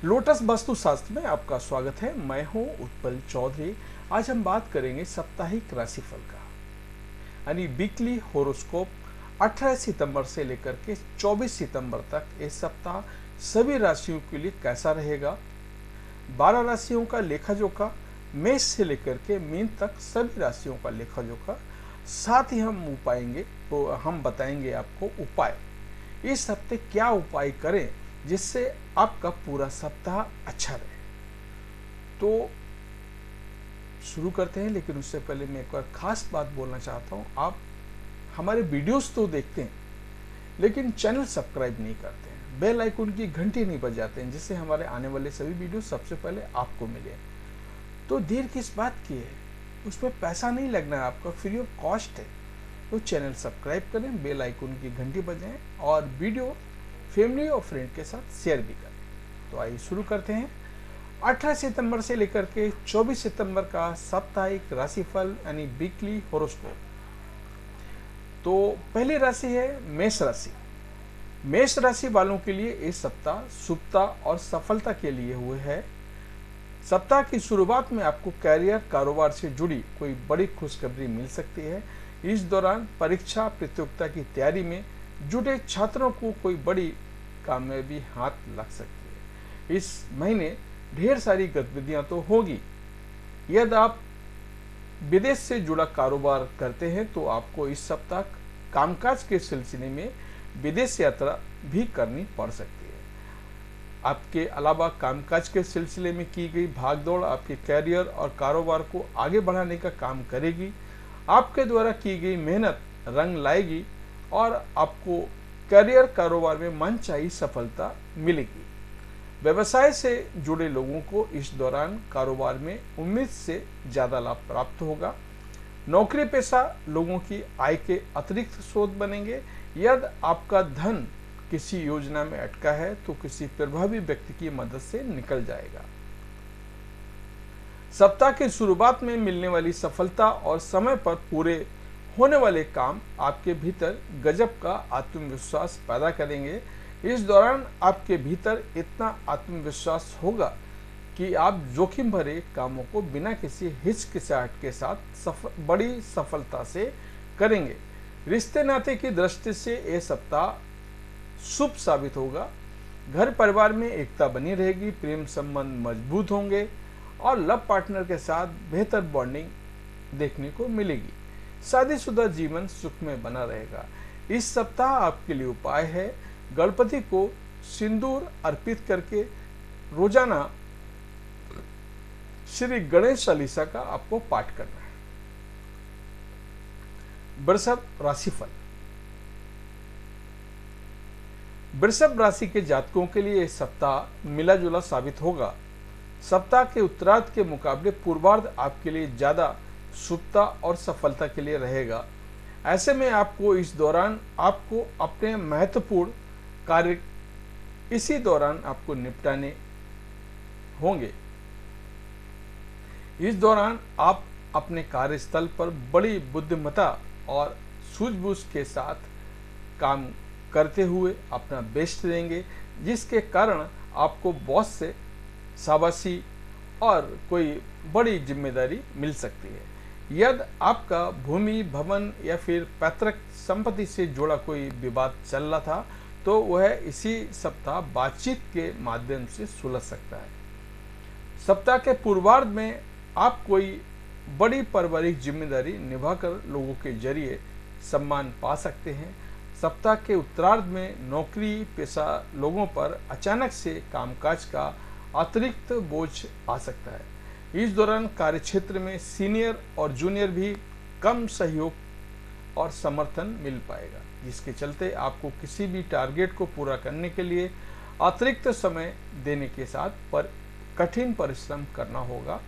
Lotus वास्तुशास्त्र में आपका स्वागत है। मैं हूं उत्पल चौधरी। आज हम बात करेंगे साप्ताहिक राशिफल का, यानी वीकली होरोस्कोप। 18 सितंबर से लेकर के 24 सितंबर तक इस सप्ताह सभी राशियों के लिए कैसा रहेगा। 12 राशियों का लेखा जोखा, मेष से लेकर के मीन तक सभी राशियों का लेखा जोखा, साथ ही हम बताएंगे आपको उपाय। इस हफ्ते क्या उपाय करें जिससे आपका पूरा सप्ताह अच्छा रहे। तो शुरू करते हैं, लेकिन उससे पहले मैं एक और खास बात बोलना चाहता हूं। आप हमारे वीडियोस तो देखते हैं लेकिन चैनल सब्सक्राइब नहीं करते हैं, बेल आइकन की घंटी नहीं बजाते हैं, जिससे हमारे आने वाले सभी वीडियो सबसे पहले आपको मिले। तो देर किस बात की है, उसमें पैसा नहीं लगना है, आपका फ्री ऑफ कॉस्ट है। तो चैनल सब्सक्राइब करें, बेल आइकन की घंटी बजाएं और वीडियो फैमिली और फ्रेंड के साथ शेयर भी करें। तो आइए शुरू करते हैं। 18 सितंबर से लेकर के 24 सितंबर का साप्ताहिक राशिफल यानी वीकली होरोस्कोप। तो पहली राशि है मेष राशि। मेष राशि वालों के लिए इस सप्ताह शुभता और सफलता के लिए हुए है। सप्ताह की शुरुआत में आपको कैरियर कारोबार से जुड़ी कोई बड़ी खुशखबरी मिल सकती है। इस दौरान परीक्षा प्रतियोगिता की तैयारी में जुटे छात्रों को कोई बड़ी कामयाबी हाथ लग सकती है। इस महीने ढेर सारी गतिविधियां तो होगी। यदि आप विदेश से जुड़ा कारोबार करते हैं तो आपको इस सप्ताह कामकाज के सिलसिले में विदेश यात्रा भी करनी पड़ सकती है। आपके अलावा कामकाज के सिलसिले में की गई भागदौड़ आपके कैरियर और कारोबार को आगे बढ़ाने का काम करेगी। आपके द्वारा की गई मेहनत रंग लाएगी और आपको करियर कारोबार में मनचाही सफलता मिलेगी। व्यवसाय से जुड़े लोगों को इस दौरान कारोबार में उम्मीद से ज़्यादा लाभ प्राप्त होगा। नौकरी पेशा लोगों की आय के अतिरिक्त स्रोत बनेंगे। यदि आपका धन किसी योजना में अटका है तो किसी प्रभावी व्यक्ति की मदद से निकल जाएगा। सप्ताह की शुरुआत में मिलने वाली सफलता और समय पर पूरे होने वाले काम आपके भीतर गजब का आत्मविश्वास पैदा करेंगे। इस दौरान आपके भीतर इतना आत्मविश्वास होगा कि आप जोखिम भरे कामों को बिना किसी हिचकिचाहट के साथ बड़ी सफलता से करेंगे। रिश्ते नाते की दृष्टि से यह सप्ताह शुभ साबित होगा। घर परिवार में एकता बनी रहेगी, प्रेम संबंध मजबूत होंगे और लव पार्टनर के साथ बेहतर बॉन्डिंग देखने को मिलेगी। शादीशुदा जीवन सुख में बना रहेगा। इस सप्ताह आपके लिए उपाय है गणपति को सिंदूर अर्पित करके रोजाना श्री गणेश चालीसा का आपको पाठ करना है। वृषभ राशिफल। वृषभ राशि के जातकों के लिए इस सप्ताह मिला जुला साबित होगा। सप्ताह के उत्तरार्ध के मुकाबले पूर्वार्ध आपके लिए ज्यादा शुभता और सफलता के लिए रहेगा। ऐसे में आपको इस दौरान आपको अपने महत्वपूर्ण कार्य इसी दौरान आपको निपटाने होंगे। इस दौरान आप अपने कार्यस्थल पर बड़ी बुद्धिमत्ता और सूझबूझ के साथ काम करते हुए अपना बेस्ट देंगे, जिसके कारण आपको बॉस से शाबाशी और कोई बड़ी जिम्मेदारी मिल सकती है। यदि आपका भूमि भवन या फिर पैतृक संपत्ति से जुड़ा कोई विवाद चल रहा था तो वह इसी सप्ताह बातचीत के माध्यम से सुलझ सकता है। सप्ताह के पूर्वार्ध में आप कोई बड़ी पारिवारिक जिम्मेदारी निभाकर लोगों के जरिए सम्मान पा सकते हैं। सप्ताह के उत्तरार्ध में नौकरी पेशा लोगों पर अचानक से कामकाज का अतिरिक्त बोझ आ सकता है। इस दौरान कार्यक्षेत्र में सीनियर और जूनियर भी कम सहयोग और समर्थन मिल पाएगा, जिसके चलते आपको किसी भी टारगेट को पूरा करने के लिए अतिरिक्त समय देने के साथ कठिन परिश्रम करना होगा।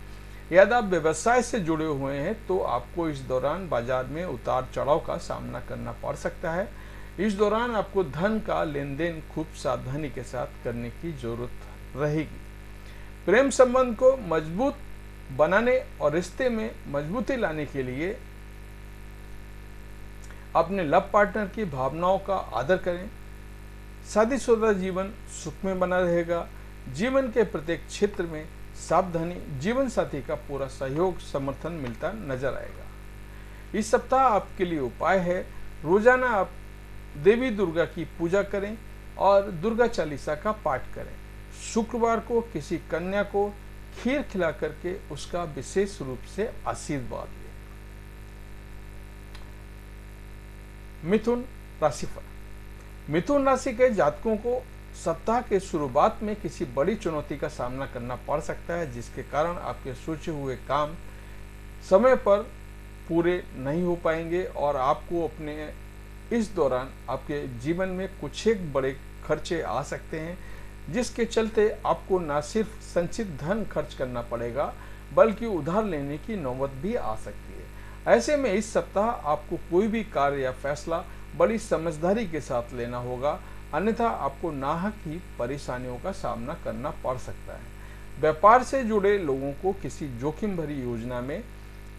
यदि आप व्यवसाय से जुड़े हुए हैं तो आपको इस दौरान बाजार में उतार चढ़ाव का सामना करना पड़ सकता है। इस दौरान आपको धन का लेन देन खूब सावधानी के साथ करने की जरूरत रहेगी। प्रेम संबंध को मजबूत बनाने और रिश्ते में मजबूती लाने के लिए अपने लव पार्टनर की भावनाओं का आदर करें। शादीशुदा जीवन सुख में बना रहेगा। जीवन के प्रत्येक क्षेत्र में सावधानी, जीवन साथी का पूरा सहयोग समर्थन मिलता नजर आएगा। इस सप्ताह आपके लिए उपाय है, रोजाना आप देवी दुर्गा की पूजा करें और दुर्गा चालीसा का पाठ करें। शुक्रवार को किसी कन्या को खीर खिला करके उसका विशेष रूप से आशीर्वाद लें। मिथुन राशिफल। मिथुन राशि के जातकों को सप्ताह के शुरुआत में किसी बड़ी चुनौती का सामना करना पड़ सकता है, जिसके कारण आपके सोचे हुए काम समय पर पूरे नहीं हो पाएंगे और आपको अपने इस दौरान आपके जीवन में कुछ एक बड़े खर्चे आ सकते हैं, जिसके चलते आपको न सिर्फ संचित धन खर्च करना पड़ेगा बल्कि उधार लेने की नौबत भी आ सकती है। ऐसे में इस सप्ताह आपको कोई भी कार्य या फैसला बड़ी समझदारी के साथ लेना होगा, अन्यथा आपको नाहक ही परेशानियों का सामना करना पड़ सकता है। व्यापार से जुड़े लोगों को किसी जोखिम भरी योजना में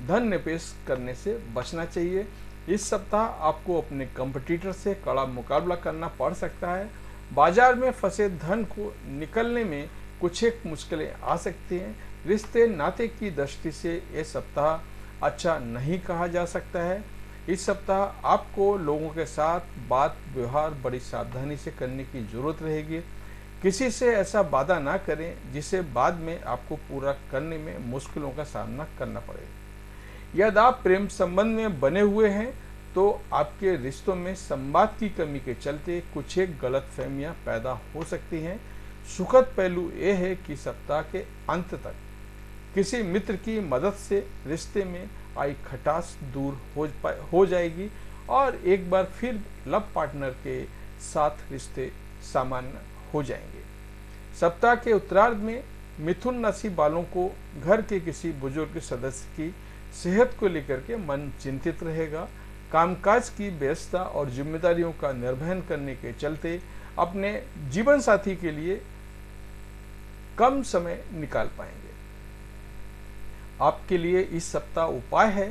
धन निवेश करने से बचना चाहिए। इस सप्ताह आपको अपने कंपटीटर से कड़ा मुकाबला करना पड़ सकता है। बाजार में फंसे धन को निकलने में कुछ एक मुश्किलें आ सकती हैं। रिश्ते नाते की दृष्टि से ये सप्ताह अच्छा नहीं कहा जा सकता है। इस सप्ताह आपको लोगों के साथ बात व्यवहार बड़ी सावधानी से करने की जरूरत रहेगी। किसी से ऐसा वादा ना करें जिसे बाद में आपको पूरा करने में मुश्किलों का सामना करना पड़े। यदि आप प्रेम संबंध में बने हुए हैं तो आपके रिश्तों में संवाद की कमी के चलते कुछ एक गलतफहमियां पैदा हो सकती हैं। सुखद पहलू ये है कि सप्ताह के अंत तक किसी मित्र की मदद से रिश्ते में आई खटास दूर हो जाएगी और एक बार फिर लव पार्टनर के साथ रिश्ते सामान्य हो जाएंगे। सप्ताह के उत्तरार्ध में मिथुन राशि वालों को घर के किसी बुजुर्ग सदस्य की सेहत को लेकर के मन चिंतित रहेगा। कामकाज की व्यस्तता और जिम्मेदारियों का निर्वहन करने के चलते अपने जीवन साथी के लिए कम समय निकाल पाएंगे। आपके लिए इस सप्ताह उपाय है,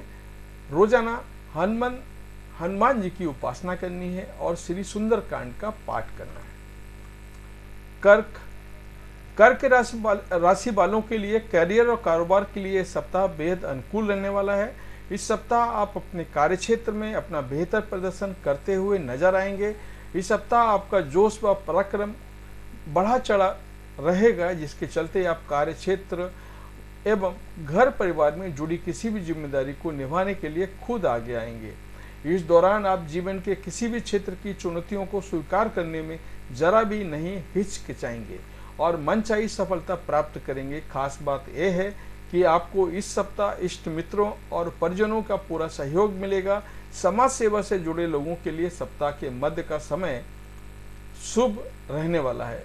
रोजाना हनुमान जी की उपासना करनी है और श्री सुंदरकांड का पाठ करना है। कर्क राशि वालों के लिए करियर और कारोबार के लिए सप्ताह बेहद अनुकूल रहने वाला है। इस सप्ताह आप अपने कार्यक्षेत्र में अपना बेहतर प्रदर्शन करते हुए नजर आएंगे। इस सप्ताह आपका जोश व पराक्रम बढ़ा चढ़ा रहेगा, जिसके चलते आप कार्यक्षेत्र एवं घर परिवार में जुड़ी किसी भी जिम्मेदारी को निभाने के लिए खुद आगे आएंगे। इस दौरान आप जीवन के किसी भी क्षेत्र की चुनौतियों को स्वीकार करने में जरा भी नहीं हिचकिचाएंगे और मनचाही सफलता प्राप्त करेंगे। खास बात यह है कि आपको इस सप्ताह इष्ट मित्रों और परिजनों का पूरा सहयोग मिलेगा। समाज सेवा से जुड़े लोगों के लिए सप्ताह के मध्य का समय शुभ रहने वाला है,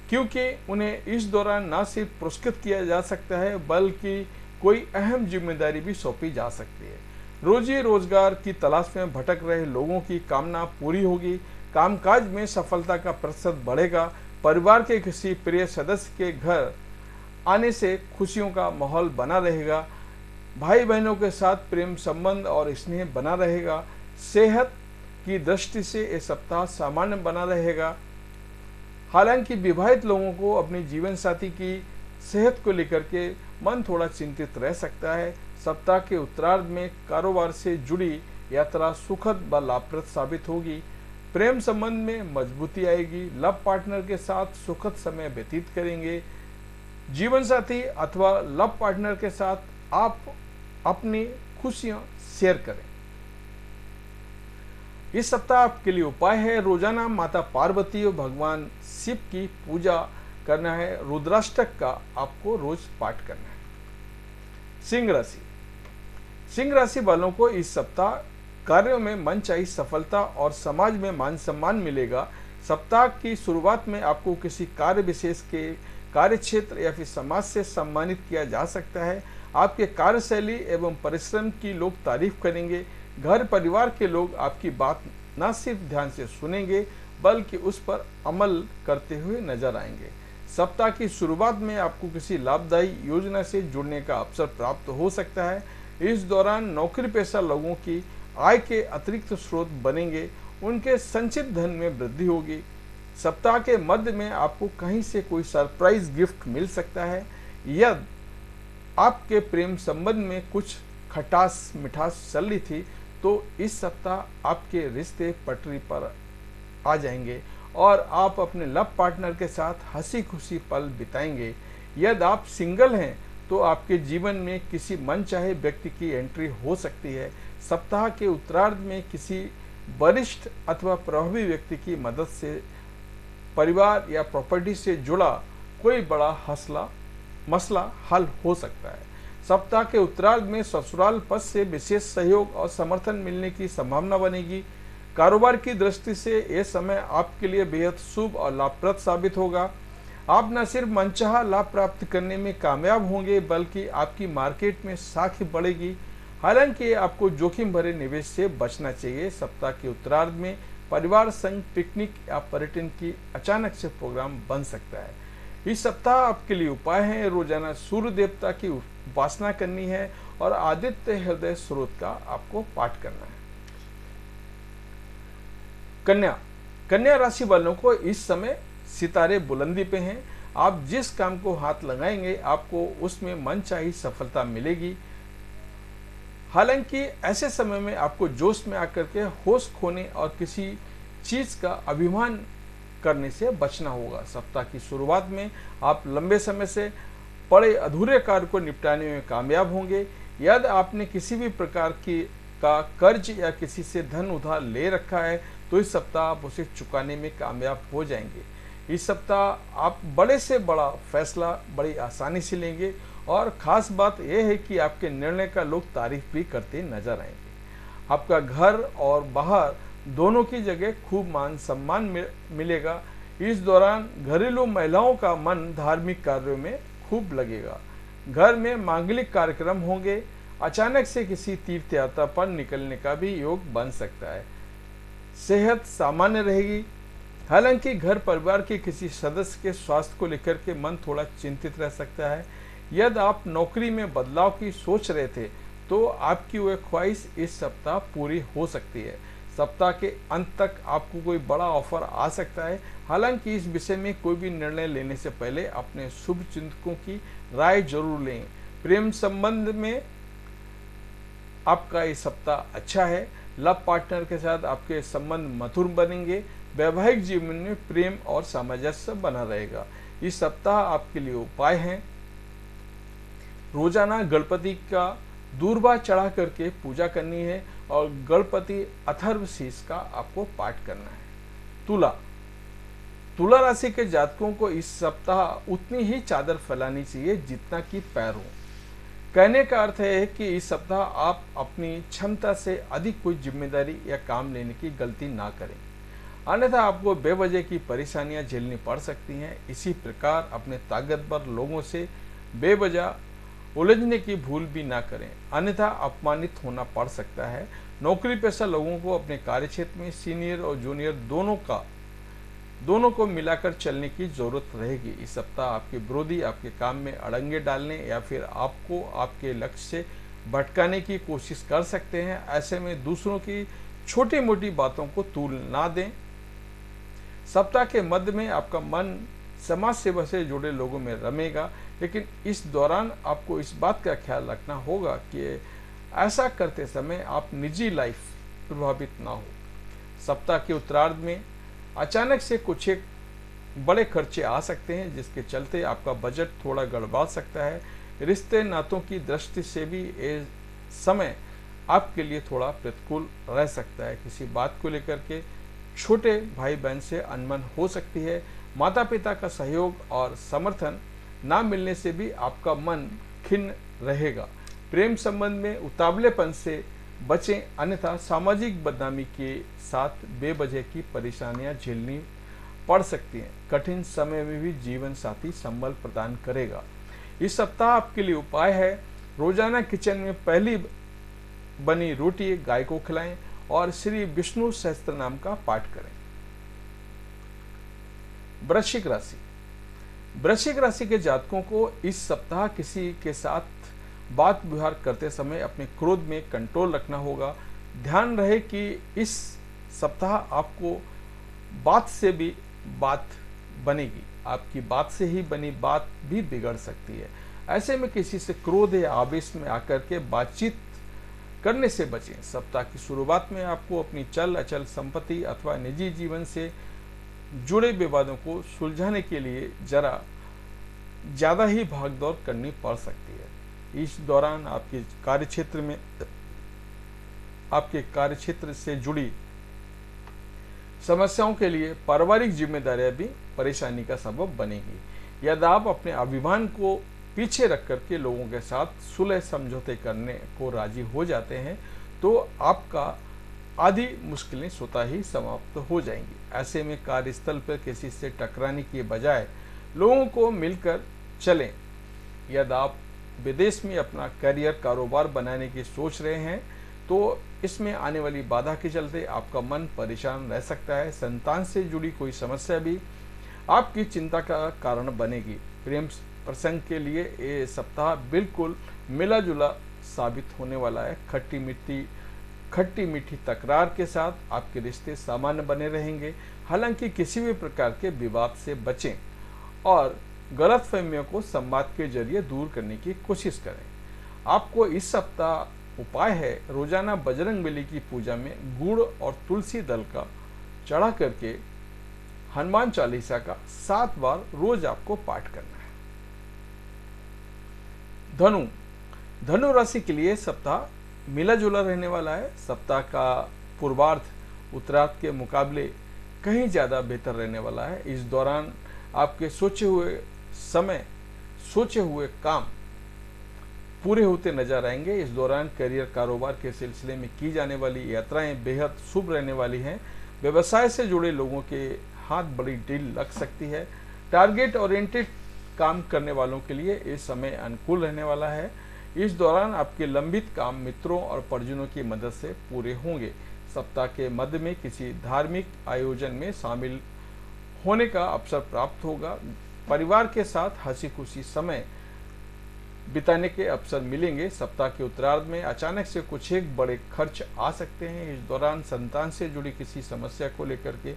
क्योंकि उन्हें इस दौरान न सिर्फ पुरस्कृत किया जा सकता है बल्कि कोई अहम जिम्मेदारी भी सौंपी जा सकती है। रोजी रोजगार की तलाश में भटक रहे लोगों की कामना पूरी होगी। कामकाज में सफलता का प्रतिशत बढ़ेगा। परिवार के किसी प्रिय सदस्य के घर आने से खुशियों का माहौल बना रहेगा। भाई बहनों के साथ प्रेम संबंध और स्नेह बना रहेगा। सेहत की दृष्टि से ये सप्ताह सामान्य बना रहेगा। हालांकि विवाहित लोगों को अपने जीवन साथी की सेहत को लेकर के मन थोड़ा चिंतित रह सकता है। सप्ताह के उत्तरार्ध में कारोबार से जुड़ी यात्रा सुखद व लाभप्रद साबित होगी। प्रेम संबंध में मजबूती आएगी। लव पार्टनर के साथ सुखद समय व्यतीत करेंगे। जीवन साथी अथवा लव पार्टनर के साथ आप अपनी खुशियां शेयर करें। इस सप्ताह आपके लिए उपाय है, रोजाना माता पार्वती और भगवान शिव की पूजा करना है। रुद्राष्टक का आपको रोज पाठ करना है। सिंह राशि वालों को इस सप्ताह कार्यों में मनचाही सफलता और समाज में मान सम्मान मिलेगा। सप्ताह की शुरुआत में आपको किसी कार्य विशेष के कार्य क्षेत्र या फिर समाज से सम्मानित किया जा सकता है। आपके कार्यशैली एवं परिश्रम की लोग तारीफ करेंगे। घर परिवार के लोग आपकी बात न सिर्फ ध्यान से सुनेंगे बल्कि उस पर अमल करते हुए नजर आएंगे। सप्ताह की शुरुआत में आपको किसी लाभदायी योजना से जुड़ने का अवसर प्राप्त हो सकता है। इस दौरान नौकरी पेशा लोगों की आय के अतिरिक्त स्रोत बनेंगे। उनके संचित धन में वृद्धि होगी। सप्ताह के मध्य में आपको कहीं से कोई सरप्राइज गिफ्ट मिल सकता है, या आपके प्रेम संबंध में कुछ खटास मिठास चल रही थी तो इस सप्ताह आपके रिश्ते पटरी पर आ जाएंगे और आप अपने लव पार्टनर के साथ हंसी खुशी पल बिताएंगे। यदि आप सिंगल हैं तो आपके जीवन में किसी मनचाहे व्यक्ति की एंट्री हो सकती है। सप्ताह के उत्तरार्ध में किसी वरिष्ठ अथवा प्रभावी व्यक्ति की मदद से परिवार या प्रॉपर्टी से जुड़ा कोई बड़ा मसला हल हो सकता है। सप्ताह के उत्तरार्ध में ससुराल पक्ष से विशेष सहयोग और समर्थन मिलने की संभावना बनेगी। कारोबार की दृष्टि से यह समय आपके लिए बेहद शुभ और लाभप्रद साबित होगा। आप न सिर्फ मनचाहा लाभ प्राप्त करने में कामयाब होंगे बल्कि आपकी मार्केट में साख बढ़ेगी। हालांकि आपको जोखिम भरे निवेश से बचना चाहिए। सप्ताह के उत्तरार्ध में परिवार संग पिकनिक या पर्यटन की अचानक से प्रोग्राम बन सकता है। इस सप्ताह आपके लिए उपाय है, रोजाना सूर्य देवता की उपासना करनी है और आदित्य हृदय स्रोत का आपको पाठ करना है। कन्या राशि वालों को इस समय सितारे बुलंदी पे हैं। आप जिस काम को हाथ लगाएंगे आपको उसमें मनचाही सफलता मिलेगी। हालांकि ऐसे समय में आपको जोश में आकर के होश खोने और किसी चीज का अभिमान करने से बचना होगा। सप्ताह की शुरुआत में आप लंबे समय से पड़े अधूरे कार्य को निपटाने में कामयाब होंगे। यदि आपने किसी भी प्रकार का कर्ज या किसी से धन उधार ले रखा है तो इस सप्ताह आप उसे चुकाने में कामयाब हो जाएंगे। इस सप्ताह आप बड़े से बड़ा फैसला बड़ी आसानी से लेंगे और ख़ास बात यह है कि आपके निर्णय का लोग तारीफ भी करते नजर आएंगे। आपका घर और बाहर दोनों की जगह खूब मान सम्मान मिलेगा। इस दौरान घरेलू महिलाओं का मन धार्मिक कार्यों में खूब लगेगा। घर में मांगलिक कार्यक्रम होंगे। अचानक से किसी तीर्थ यात्रा पर निकलने का भी योग बन सकता है। सेहत सामान्य रहेगी। हालांकि घर परिवार के किसी सदस्य के स्वास्थ्य को लेकर के मन थोड़ा चिंतित रह सकता है। यदि आप नौकरी में बदलाव की सोच रहे थे तो आपकी वह ख्वाहिश इस सप्ताह पूरी हो सकती है। सप्ताह के अंत तक आपको कोई बड़ा ऑफर आ सकता है। हालांकि इस विषय में कोई भी निर्णय लेने से पहले अपने शुभ चिंतकों की राय जरूर लें। प्रेम संबंध में आपका ये सप्ताह अच्छा है। लव पार्टनर के साथ आपके संबंध मधुर बनेंगे। वैवाहिक जीवन में प्रेम और सामंजस्य बना रहेगा। इस सप्ताह आपके लिए उपाय हैं, रोजाना गणपति का दूर्वा चढ़ा करके पूजा करनी है और गणपति अथर्वशीष का आपको पाठ करना है। तुला राशि के जातकों को इस सप्ताह उतनी ही चादर फैलानी चाहिए जितना कि पैर हो। कहने का अर्थ है कि इस सप्ताह आप अपनी क्षमता से अधिक कोई जिम्मेदारी या काम लेने की गलती ना करें, अन्यथा आपको बेवजह की परेशानियां झेलनी पड़ सकती हैं। इसी प्रकार अपने ताकतवर लोगों से बेवजह उलझने की भूल भी ना करें, अन्यथा अपमानित होना पड़ सकता है। नौकरी पेशा लोगों को अपने कार्यक्षेत्र में सीनियर और जूनियर दोनों को मिलाकर चलने की जरूरत रहेगी। इस सप्ताह आपके विरोधी आपके काम में अड़ंगे डालने या फिर आपको आपके लक्ष्य से भटकाने की कोशिश कर सकते हैं। ऐसे में दूसरों की छोटी मोटी बातों को तूल ना दें। सप्ताह के मध्य में आपका मन समाज सेवा से जुड़े लोगों में रमेगा, लेकिन इस दौरान आपको इस बात का ख्याल रखना होगा कि ऐसा करते समय आप निजी लाइफ प्रभावित ना हो। सप्ताह के उत्तरार्ध में अचानक से कुछ एक बड़े खर्चे आ सकते हैं जिसके चलते आपका बजट थोड़ा गड़बड़ा सकता है। रिश्ते नातों की दृष्टि से भी ये समय आपके लिए थोड़ा प्रतिकूल रह सकता है। किसी बात को लेकर के छोटे भाई बहन से अनबन हो सकती है। माता पिता का सहयोग और समर्थन ना मिलने से भी आपका मन खिन्न रहेगा। प्रेम संबंध में उतावलेपन से बचें, अन्यथा सामाजिक बदनामी के साथ बेवजह की परेशानियां झेलनी पड़ सकती हैं। कठिन समय में भी जीवन साथी संबल प्रदान करेगा। इस सप्ताह आपके लिए उपाय है, रोजाना किचन में पहली बनी रोटी गाय को खिलाएं और श्री विष्णु सहस्त्र नाम का पाठ करें। वृश्चिक राशि के जातकों को इस सप्ताह किसी के साथ बात व्यवहार करते समय अपने क्रोध में कंट्रोल रखना होगा। ध्यान रहे कि इस सप्ताह आपको बात से भी बात बनेगी, आपकी बात से ही बनी बात भी बिगड़ सकती है। ऐसे में किसी से क्रोध या आवेश में आकर के बातचीत करने से बचें। सप्ताह की शुरुआत में आपको अपनी चल अचल संपत्ति अथवा निजी जीवन से जुड़े विवादों को सुलझाने के लिए जरा ज़्यादा ही भागदौड़ करनी पड़ सकती है। इस दौरान आपके कार्यक्षेत्र से जुड़ी समस्याओं के लिए पारिवारिक जिम्मेदारियां भी परेशानी का सबब बनेगी। यदि आप अपने अभिमान को पीछे रख करके लोगों के साथ सुलह समझौते करने को राजी हो जाते हैं तो आपका आधी मुश्किलें स्वतः ही समाप्त हो जाएंगी। ऐसे में कार्यस्थल पर किसी से टकराने के बजाय लोगों को मिलकर चलें। यदि आप विदेश में अपना करियर कारोबार बनाने की सोच रहे हैं तो इसमें आने वाली बाधा के चलते आपका मन परेशान रह सकता है। संतान से जुड़ी कोई समस्या भी आपकी चिंता का कारण बनेगी। प्रेम प्रसंग के लिए ये सप्ताह बिल्कुल मिला जुला साबित होने वाला है। खट्टी मीठी तकरार के साथ आपके रिश्ते सामान्य बने रहेंगे। हालांकि किसी भी प्रकार के विवाद से बचें और गलतफहमियों को संवाद के जरिए दूर करने की कोशिश करें। आपको इस सप्ताह उपाय है, रोजाना बजरंग बली की पूजा में गुड़ और तुलसी दल का चढ़ा करके हनुमान चालीसा का 7 बार रोज आपको पाठ करना है। धनु राशि के लिए सप्ताह मिला जुला रहने वाला है। सप्ताह का पूर्वार्ध उत्तरार्ध के मुकाबले कहीं ज्यादा बेहतर रहने वाला है। इस दौरान आपके सोचे हुए काम पूरे होते नजर आएंगे। इस दौरान करियर कारोबार के सिलसिले में की जाने वाली यात्राएं बेहद शुभ रहने वाली हैं। व्यवसाय से जुड़े लोगों के हाथ बड़ी डील लग सकती है। टारगेट ओरिएंटेड काम करने वालों के लिए ये समय अनुकूल रहने वाला है। इस दौरान आपके लंबित काम मित्रों और परिजनों की मदद से पूरे होंगे। सप्ताह के मध्य में किसी धार्मिक आयोजन में शामिल होने का अवसर प्राप्त होगा। परिवार के साथ हंसी खुशी समय बिताने के अवसर मिलेंगे। सप्ताह के उत्तरार्ध में अचानक से कुछ एक बड़े खर्च आ सकते हैं। इस दौरान संतान से जुड़ी किसी समस्या को लेकर के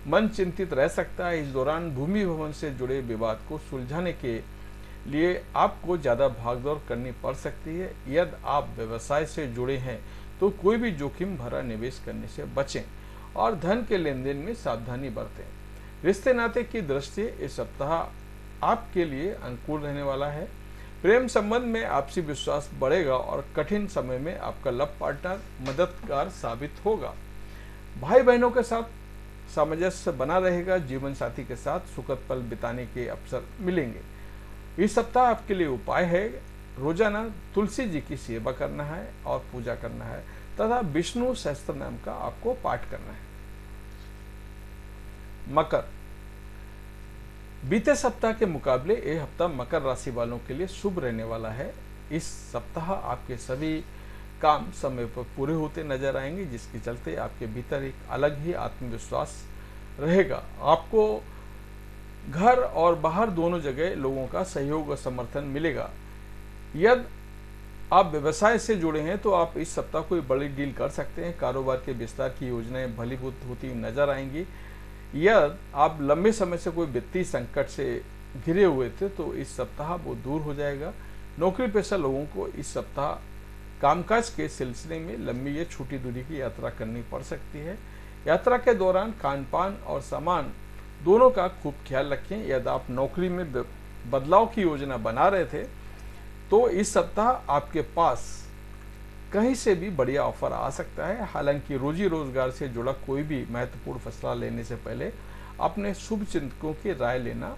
मन चिंतित रह सकता है। इस दौरान भूमि भवन से जुड़े विवाद को सुलझाने के लिए आपको ज़्यादा भागदौड़ करनी पड़ सकती है। यदि आप व्यवसाय से जुड़े हैं तो कोई भी जोखिम भरा निवेश करने से बचें और धन के लेन देन में सावधानी बरतें। रिश्ते नाते की दृष्टि इस सप्ताह आपके लिए अनुकूल रहने वाला है। प्रेम संबंध में आपसी विश्वास बढ़ेगा और कठिन समय में आपका लव पार्टनर मददगार साबित होगा। भाई बहनों के साथ सामंजस्य बना रहेगा। जीवन साथी के साथ सुखद पल बिताने के अवसर मिलेंगे। इस सप्ताह आपके लिए उपाय है, रोजाना तुलसी जी की सेवा करना है और पूजा करना है तथा विष्णु सहस्त्र नाम का आपको पाठ करना है। मकर, बीते सप्ताह के मुकाबले यह हफ्ता मकर राशि वालों के लिए शुभ रहने वाला है। इस सप्ताह आपके सभी काम समय पर पूरे होते नजर आएंगे, जिसके चलते आपके भीतर एक अलग ही आत्मविश्वास रहेगा। आपको घर और बाहर दोनों जगह लोगों का सहयोग और समर्थन मिलेगा। यदि आप व्यवसाय से जुड़े हैं तो आप इस सप्ताह कोई बड़ी डील कर सकते हैं। कारोबार के विस्तार की योजनाएं फलीभूत होती नजर आएंगी। यदि आप लंबे समय से कोई वित्तीय संकट से घिरे हुए थे तो इस सप्ताह वो दूर हो जाएगा। नौकरी पेशा लोगों को इस सप्ताह कामकाज के सिलसिले में लंबी या छोटी दूरी की यात्रा करनी पड़ सकती है। यात्रा के दौरान खान पान और सामान दोनों का खूब ख्याल रखें। यदि आप नौकरी में बदलाव की योजना बना रहे थे तो इस सप्ताह आपके पास कहीं से भी बढ़िया ऑफर आ सकता है। हालांकि रोजी रोजगार से जुड़ा कोई भी महत्वपूर्ण फैसला लेने से पहले अपने शुभ चिंतकों की राय लेना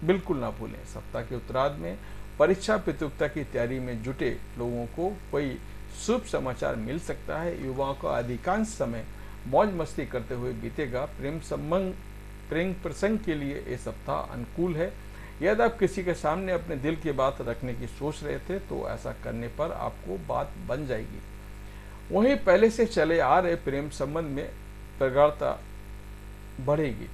बिल्कुल ना भूलें। सप्ताह के उत्तरार्ध में परीक्षा प्रतियोगिता की तैयारी में जुटे लोगों को कोई शुभ समाचार मिल सकता है। युवाओं का अधिकांश समय मौज मस्ती करते हुए बीतेगा। प्रेम प्रसंग के लिए ये सप्ताह अनुकूल है। यदि आप किसी के सामने अपने दिल की बात रखने की सोच रहे थे तो ऐसा करने पर आपको बात बन जाएगी। वहीं पहले से चले आ रहे प्रेम संबंध में प्रगाढ़ता बढ़ेगी।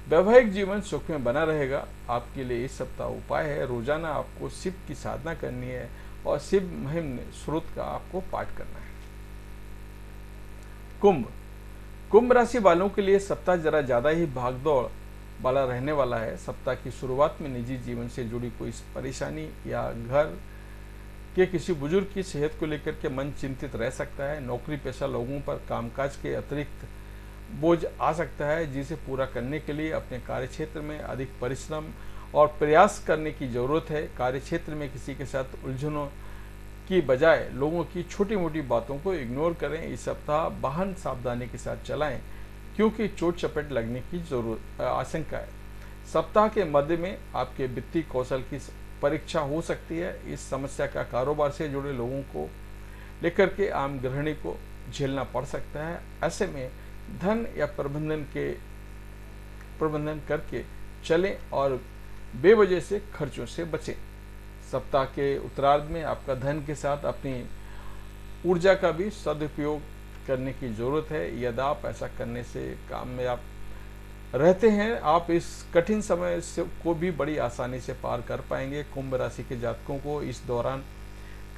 वैवाहिक जीवन सुख में बना रहेगा। आपके लिए इस सप्ताह उपाय है, रोजाना आपको शिव की साधना करनी है और शिव महिम स्रोत का आपको पाठ करना है। कुंभ राशि वालों के लिए सप्ताह जरा ज्यादा ही भागदौड़ वाला रहने वाला है। सप्ताह की शुरुआत में निजी जीवन से जुड़ी कोई परेशानी या घर के किसी बुजुर्ग की सेहत को लेकर के मन चिंतित रह सकता है। नौकरी पेशा लोगों पर कामकाज के अतिरिक्त बोझ आ सकता है, जिसे पूरा करने के लिए अपने कार्यक्षेत्र में अधिक परिश्रम और प्रयास करने की जरूरत है। कार्यक्षेत्र में किसी के साथ उलझनों की बजाय लोगों की छोटी मोटी बातों को इग्नोर करें। इस सप्ताह वाहन सावधानी के साथ चलाएं, क्योंकि चोट चपेट लगने की आशंका है। सप्ताह के मध्य में आपके वित्तीय कौशल की परीक्षा हो सकती है। इस समस्या का कारोबार से जुड़े लोगों को लेकर के आम गृहिणी को झेलना पड़ सकता है। ऐसे में धन या प्रबंधन करके चलें और बेवजह से खर्चों से बचें। सप्ताह के उत्तरार्ध में आपका धन के साथ अपनी ऊर्जा का भी सदुपयोग करने की जरूरत है। यदि आप ऐसा करने से कामयाब रहते हैं, आप इस कठिन समय को भी बड़ी आसानी से पार कर पाएंगे। कुंभ राशि के जातकों को इस दौरान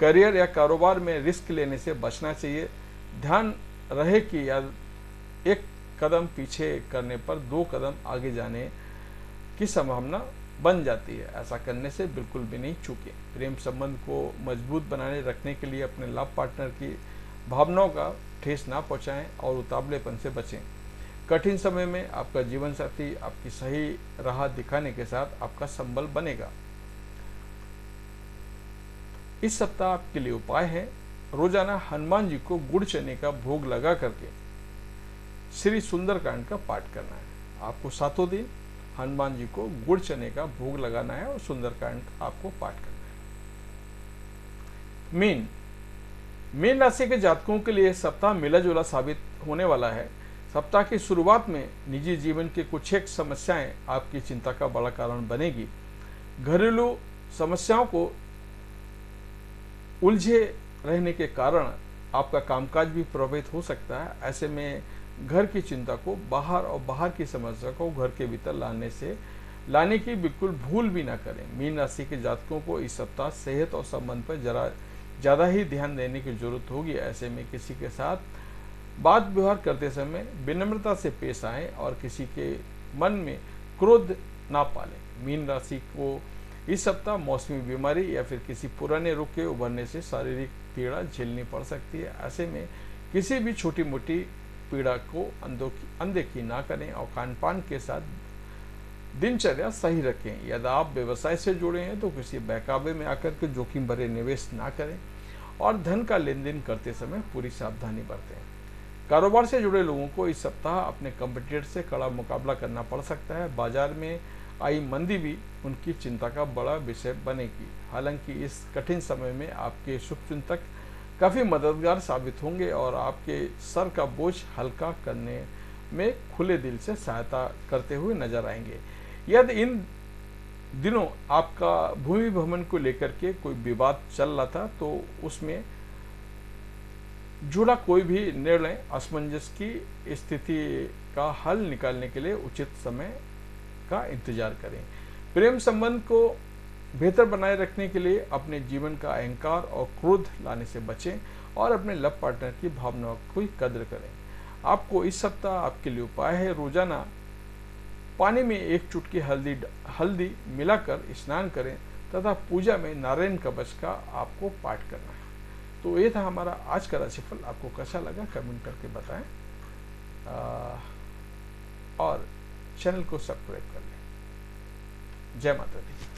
करियर या कारोबार में रिस्क लेने से बचना चाहिए। ध्यान रहे कि एक कदम पीछे करने पर 2 कदम आगे जाने की संभावना बन जाती है। ऐसा करने से बिल्कुल भी नहीं चूकें। प्रेम संबंध को मजबूत बनाने रखने के लिए अपने लव पार्टनर की भावनाओं का ठेस ना पहुंचाएं और उतावलेपन से बचें। कठिन समय में आपका जीवन साथी आपकी सही राह दिखाने के साथ आपका संबल बनेगा। इस सप्ताह आपके लिए उपाय है, रोजाना हनुमान जी को गुड़ चने का भोग लगा करके श्री सुंदरकांड का पाठ करना है। आपको 7 दिन हनुमान जी को गुड़ चने का भोग लगाना है और सुंदरकांड आपको पाठ करना है। मीन राशि के जातकों के लिए सप्ताह मिला जुला साबित होने वाला है। सप्ताह की शुरुआत में निजी जीवन की कुछ एक समस्याएं आपकी चिंता का बड़ा कारण बनेगी। घरेलू समस्याओं को उलझे रहने के कारण आपका कामकाज भी प्रभावित हो सकता है। ऐसे में घर की चिंता को बाहर और बाहर की समस्या को घर के भीतर लाने की बिल्कुल भूल भी ना करें। मीन राशि के जातकों को इस सप्ताह सेहत और संबंध पर ज़्यादा ही ध्यान देने की जरूरत होगी। ऐसे में किसी के साथ बात व्यवहार करते समय विनम्रता से पेश आएं और किसी के मन में क्रोध ना पालें। मीन राशि को इस सप्ताह मौसमी बीमारी या फिर किसी पुराने रोग के उभरने से शारीरिक पीड़ा झेलनी पड़ सकती है। ऐसे में किसी भी छोटी मोटी पीड़ा को अनदेखी ना करें और खान पान के साथ दिनचर्या सही रखें। यदि आप व्यवसाय से जुड़े हैं तो किसी बहकावे में आकर के जोखिम भरे निवेश ना करें और धन का लेन देन करते समय पूरी सावधानी बरतें। कारोबार से जुड़े लोगों को इस सप्ताह अपने कंपटीटर से कड़ा मुकाबला करना पड़ सकता है। बाजार में आई मंदी भी उनकी चिंता का बड़ा विषय बनेगी। हालांकि इस कठिन समय में आपके शुभचिंतक काफ़ी मददगार साबित होंगे और आपके सर का बोझ हल्का करने में खुले दिल से सहायता करते हुए नजर आएंगे। यदि इन दिनों आपका भूमि भ्रमण को लेकर के कोई विवाद चल रहा था तो उसमें जुड़ा कोई भी निर्णय असमंजस की स्थिति का हल निकालने के लिए उचित समय का इंतजार करें। प्रेम संबंध को बेहतर बनाए रखने के लिए अपने जीवन का अहंकार और क्रोध लाने से बचें और अपने लव पार्टनर की भावनाओं की कद्र करें। आपको इस सप्ताह आपके लिए उपाय है, रोजाना पानी में 1 चुटकी हल्दी मिलाकर स्नान करें तथा पूजा में नारायण कवच का आपको पाठ करना है। तो ये था हमारा आज का राशिफल। आपको कैसा लगा कमेंट करके बताएं और चैनल को सब्सक्राइब कर लें। जय माता दी।